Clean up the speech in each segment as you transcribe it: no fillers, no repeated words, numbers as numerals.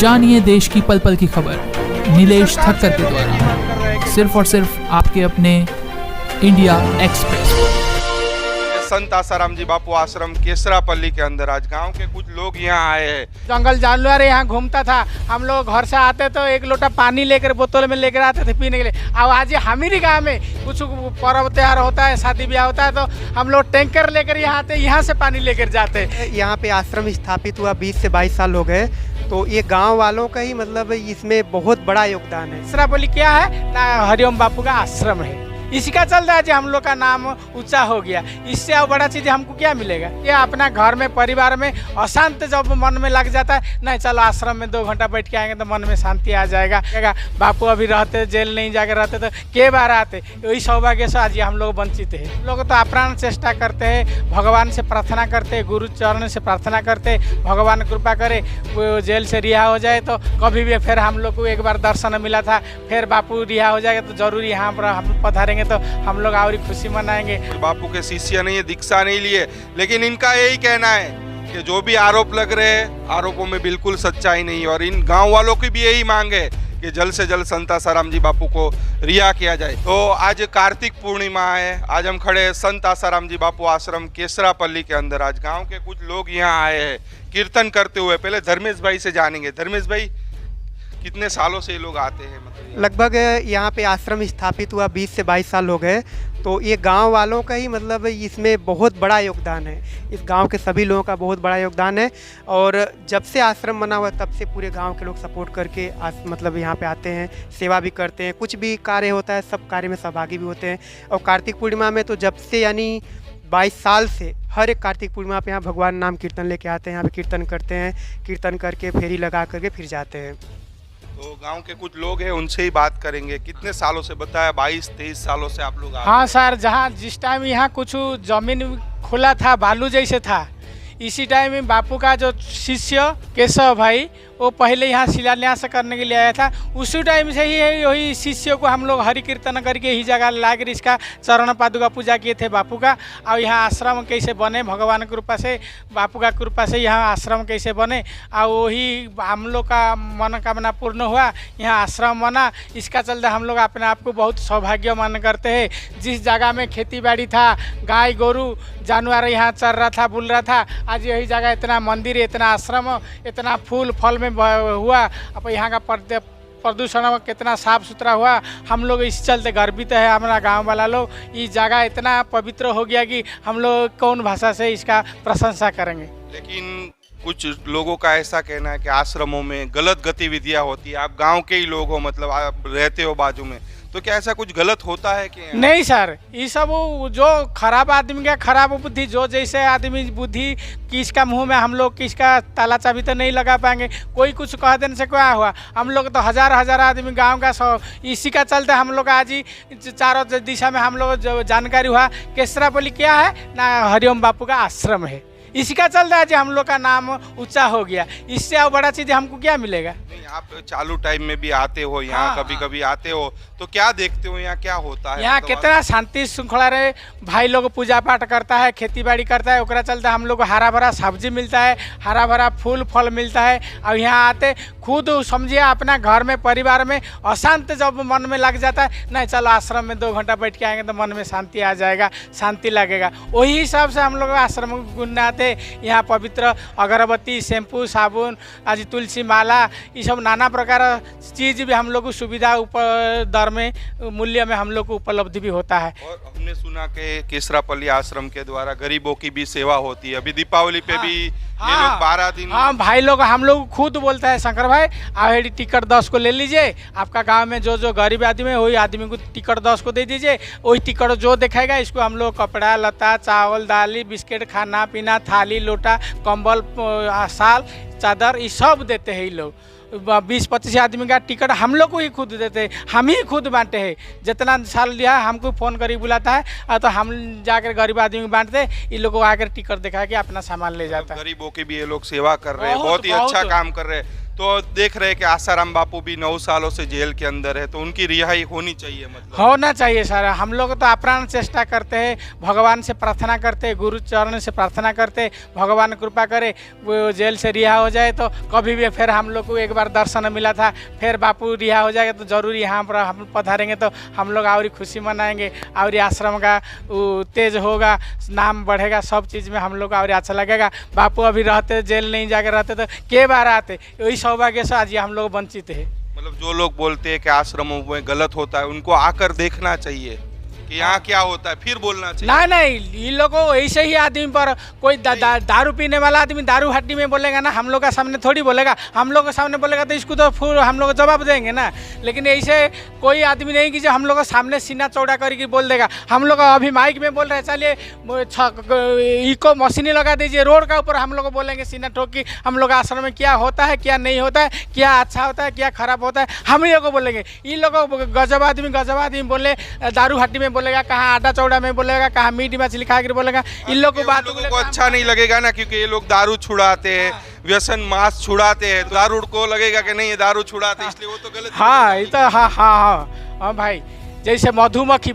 जानिए देश की पल पल की खबर नीलेश ठक्कर के द्वारा सिर्फ और सिर्फ आपके अपने इंडिया एक्सप्रेस। संत आसाराम जी बापू आश्रम केसरापल्ली के अंदर आज गांव के कुछ लोग यहाँ आए हैं। जंगल जानवर यहाँ घूमता था, हम लोग घर से आते तो एक लोटा पानी लेकर बोतल में लेकर आते थे पीने के लिए। अब आज हमारे गांव में कुछ पर्व त्योहार होता है, शादी ब्याह होता है तो हम लोग टैंकर लेकर यहाँ आते, यहाँ से पानी लेकर जाते। यहाँ पे आश्रम स्थापित हुआ 20 से 22 साल हो गए, तो ये गांव वालों का ही मतलब इसमें बहुत बड़ा योगदान है। केसरापल्ली क्या है ना, हरिओम बापू का आश्रम है, इसी का चल रहा है जो हम लोग का नाम ऊंचा हो गया। इससे और बड़ा चीज हमको क्या मिलेगा? ये अपना घर में परिवार में अशांत जब मन में लग जाता है, नहीं चलो आश्रम में 2 घंटा बैठ के आएंगे तो मन में शांति आ जाएगा। बापू अभी रहते जेल नहीं जाकर रहते तो के बार आते, वही सौभाग्य से आज हम लोग वंचित है। लोग तो अप्राण चेष्टा करते हैं, भगवान से प्रार्थना करते, गुरु चरण से प्रार्थना करते, भगवान कृपा करे वो जेल से रिहा हो जाए। तो कभी भी फिर हम लोग को एक बार दर्शन मिला था, फिर बापू रिहा हो जाएगा तो जरूर यहाँ पर हम पधारेंगे तो हम लोग और खुशी मनाएंगे। बापू के शिष्य नहीं, दीक्षा नहीं लिए, लेकिन इनका यही कहना है कि जो भी आरोप लग रहे हैं आरोपों में बिल्कुल सच्चाई नहीं, और इन गांव वालों की भी यही मांग है कि जल्द से जल्द संत आसाराम जी बापू को रिहा किया जाए। तो आज कार्तिक पूर्णिमा है, आज हम खड़े हैं संत आसाराम जी बापू आश्रम केसरापल्ली के अंदर। आज गाँव के कुछ लोग यहाँ आए हैं कीर्तन करते हुए। पहले धर्मेश भाई से जानेंगे। धर्मेश भाई, कितने सालों से ये लोग आते हैं? लगभग यहाँ पे आश्रम स्थापित हुआ 20 से 22 साल हो गए, तो ये गांव वालों का ही मतलब इसमें बहुत बड़ा योगदान है। इस गांव के सभी लोगों का बहुत बड़ा योगदान है, और जब से आश्रम बना हुआ तब से पूरे गांव के लोग सपोर्ट करके मतलब यहाँ पे आते हैं, सेवा भी करते हैं, कुछ भी कार्य होता है सब कार्य में सहभागी भी होते हैं। और कार्तिक पूर्णिमा में तो जब से यानी 22 साल से हर एक कार्तिक पूर्णिमा पे यहाँ भगवान नाम कीर्तन लेके आते हैं, यहाँ पे कीर्तन करते हैं, कीर्तन करके फेरी लगा करके फिर जाते हैं। तो गांव के कुछ लोग हैं, उनसे ही बात करेंगे। कितने सालों से बताया? 22-23 सालों से आप लोग? हाँ सर, जहाँ जिस टाइम यहाँ कुछ जमीन खुला था, बालू जैसे था, इसी टाइम में बापू का जो शिष्य केशव भाई वो पहले यहाँ शिलान्यास करने के लिए आया था। उसी टाइम से ही वही शिष्यों को हम लोग हरि कीर्तन करके ही जगह लाकर इसका चरण पादुका पूजा किए थे बापू का। और यहाँ आश्रम कैसे बने, भगवान कृपा से, बापू का कृपा से यहाँ आश्रम कैसे बने, और वही हम लोग का मनोकामना पूर्ण हुआ, यहाँ आश्रम बना। इसका चलते हम लोग अपने आप को बहुत सौभाग्यवान करते हैं। जिस जगह में खेती बाड़ी था, गाय गोरू जानवर यहाँ चल रहा था, बुल रहा था, आज यही जगह इतना मंदिर, इतना आश्रम, इतना फूल फल में हुआ। अब यहाँ का प्रदूषण कितना साफ सुथरा हुआ, हम लोग इस चलते गर्वित है। हमारा गांव वाला लोग, ये जगह इतना पवित्र हो गया कि हम लोग कौन भाषा से इसका प्रशंसा करेंगे। लेकिन कुछ लोगों का ऐसा कहना है कि आश्रमों में गलत गतिविधियां होती है। आप गांव के ही लोग हो, मतलब आप रहते हो बाजू में, तो क्या ऐसा कुछ गलत होता है कि नहीं सर? ये सब जो खराब आदमी का खराब बुद्धि, जो जैसे आदमी बुद्धि, किसका मुंह में हम लोग किसका ताला चाबी तो नहीं लगा पाएंगे। कोई कुछ कह देने से क्या हुआ? हम लोग तो हजार आदमी गांव का 100, इसी का चलते हम लोग आज ही चारों दिशा में हम लोग जानकारी हुआ केसरापल्ली क्या है ना, हरिओम बापू का आश्रम है। इसी का चल रहा है जो हम लोग का नाम ऊंचा हो गया। इससे और बड़ा चीज हमको क्या मिलेगा? नहीं, आप चालू टाइम में भी आते हो यहाँ, हाँ, कभी कभी आते हो, तो क्या देखते हो यहाँ क्या होता है? यहाँ कितना शांति श्रृंखला रहे, भाई लोग पूजा पाठ करता है, खेती बाड़ी करता है, ओकरा चलते हम लोग को हरा भरा सब्जी मिलता है, हरा भरा फूल फल मिलता है। और यहाँ आते खुद समझिए अपना घर में परिवार में अशांत जब मन में लग जाता है, नहीं चलो आश्रम में 2 घंटा बैठ के आएंगे तो मन में शांति आ जाएगा, शांति लगेगा। वही हिसाब से हम लोग आश्रम गुन्ना आते। यहाँ पवित्र अगरबत्ती, शैम्पू, साबुन, आज तुलसी माला, ये सब नाना प्रकार चीज़ भी हम लोग को सुविधा दर में, मूल्य में हम लोग को उपलब्धि भी होता है। और हमने सुना कि केसरापल्ली आश्रम के द्वारा गरीबों की भी सेवा होती है। अभी दीपावली पे भी ये लोग 12 दिन। हाँ भाई लोग, हम लोग खुद बोलता है शंकर भाई, आप टिकट 10 को ले लीजिए, आपका गांव में जो गरीब आदमी है वही आदमी को टिकट 10 को दे दीजिए। वही टिकट जो दिखाएगा इसको हम लोग कपड़ा लता, चावल दाली, बिस्किट, खाना पीना, थाली लोटा, कंबल, शाल, चादर, ये सब देते हैं। ये लोग 20-25 आदमी का टिकट हम लोग को ही खुद देते हैं, हम ही खुद बांटे हैं। जितना साल लिया हमको फ़ोन कर बुलाता है, तो हम जाकर गरीब आदमी को बांटते, इन लोगों को आकर टिकट दिखा के अपना सामान ले जाता है। गरीबों की भी ये लोग सेवा कर रहे हैं, बहुत ही अच्छा काम कर रहे हैं। तो देख रहे हैं कि आसाराम बापू भी 9 सालों से जेल के अंदर है, तो उनकी रिहाई होनी चाहिए, मतलब होना चाहिए सर। हम लोग तो अप्राण चेष्टा करते हैं, भगवान से प्रार्थना करते हैं, गुरु चरण से प्रार्थना करते हैं, भगवान कृपा करे वो जेल से रिहा हो जाए। तो कभी भी फिर हम लोग को एक बार दर्शन मिला था, फिर बापू रिहा हो जाएगा तो ज़रूर यहाँ पर हम पधारेंगे, तो हम लोग और खुशी मनाएंगे, और आश्रम का तेज होगा, नाम बढ़ेगा, सब चीज़ में हम लोग और अच्छा लगेगा। बापू अभी रहते, जेल नहीं जाकर रहते तो के बार आते, यही सौभाग्य से आज हम लोग वंचित है। मतलब जो लोग बोलते हैं कि आश्रमों में गलत होता है, उनको आकर देखना चाहिए कि यहाँ क्या होता है, फिर बोलना चाहिए। नहीं, इन लोगों को ऐसे ही आदमी पर कोई दारू पीने वाला आदमी दारू हड्डी में बोलेगा ना, हम लोग के सामने थोड़ी बोलेगा। हम लोग के सामने बोलेगा तो इसको तो फिर हम लोग जवाब देंगे ना। लेकिन ऐसे कोई आदमी नहीं कि जो हम लोग के सामने सीना चौड़ा करके बोल देगा। हम लोग अभी माइक में बोल रहे हैं, चलिए इको मशीनें लगा दीजिए रोड का ऊपर, हम लोग बोलेंगे सीना ठोक की हम लोग आश्रम में क्या होता है, क्या नहीं होता है, क्या अच्छा होता है, क्या खराब होता है, हम ही लोग को बोलेंगे। इन लोग गजब आदमी बोले, दारू हड्डी में बोलेगा, कहाँ आटा चौड़ा में बोलेगा, कहाँ मीट मछली खा कर बोलेगा। इन लोग को बात को अच्छा नहीं लगेगा ना, क्योंकि ये लोग दारू छुड़ाते हैं, व्यसन मांस छुड़ाते हैं, दारू को लगेगा कि नहीं ये दारू छुड़ाते, इसलिए वो तो गलत। हाँ ये तो हाँ भाई, जैसे मधुमक्खी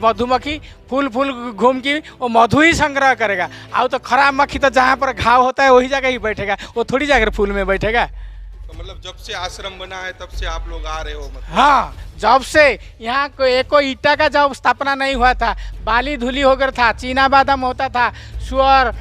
फूल घूम के वो मधु ही संग्रह करेगा, और तो खराब मक्खी तो जहाँ पर घाव होता है वही जगह ही बैठेगा, वो थोड़ी जाकर फूल में बैठेगा। तो मतलब जब से आश्रम बना है तब से आप लोग आ रहे हो, मतलब? हाँ, जब से यहाँ एको ईटा का जब स्थापना नहीं हुआ था, बाली धूली हो गया था, चीना बादाम होता था, सुअर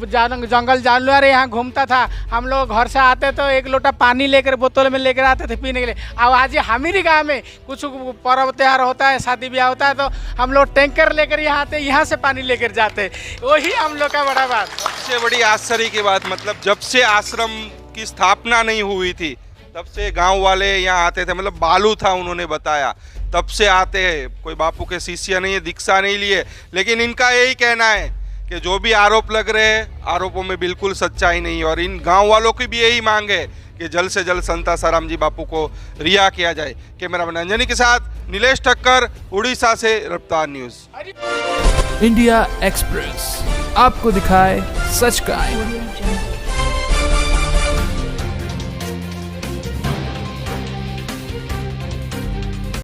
जंगल जानवर यहाँ घूमता था। हम लोग घर से आते तो एक लोटा पानी लेकर बोतल में लेकर आते थे पीने के लिए। अब आज हमारी गाँव में कुछ पर्व त्यौहार होता है, शादी ब्याह होता है, तो हम लोग टैंकर लेकर यहाँ आते, यहाँ से पानी लेकर जाते, वही हम लोग का बड़ा बात। सबसे बड़ी आश्चर्य की बात, मतलब जब से आश्रम की स्थापना नहीं हुई थी तब से गांव वाले यहाँ आते थे, मतलब बालू था उन्होंने बताया, तब से आते हैं। कोई बापू के शिष्य नहीं है, दीक्षा नहीं लिए, लेकिन इनका यही कहना है कि जो भी आरोप लग रहे हैं आरोपों में बिल्कुल सच्चाई नहीं है, और इन गांव वालों की भी यही मांग है कि जल्द से जल्द संत आसाराम जी बापू को रिहा किया जाए। कैमरामैन अंजनी के साथ नीलेश ठक्कर, उड़ीसा से रफ्तार न्यूज़। इंडिया एक्सप्रेस आपको दिखाए सच का।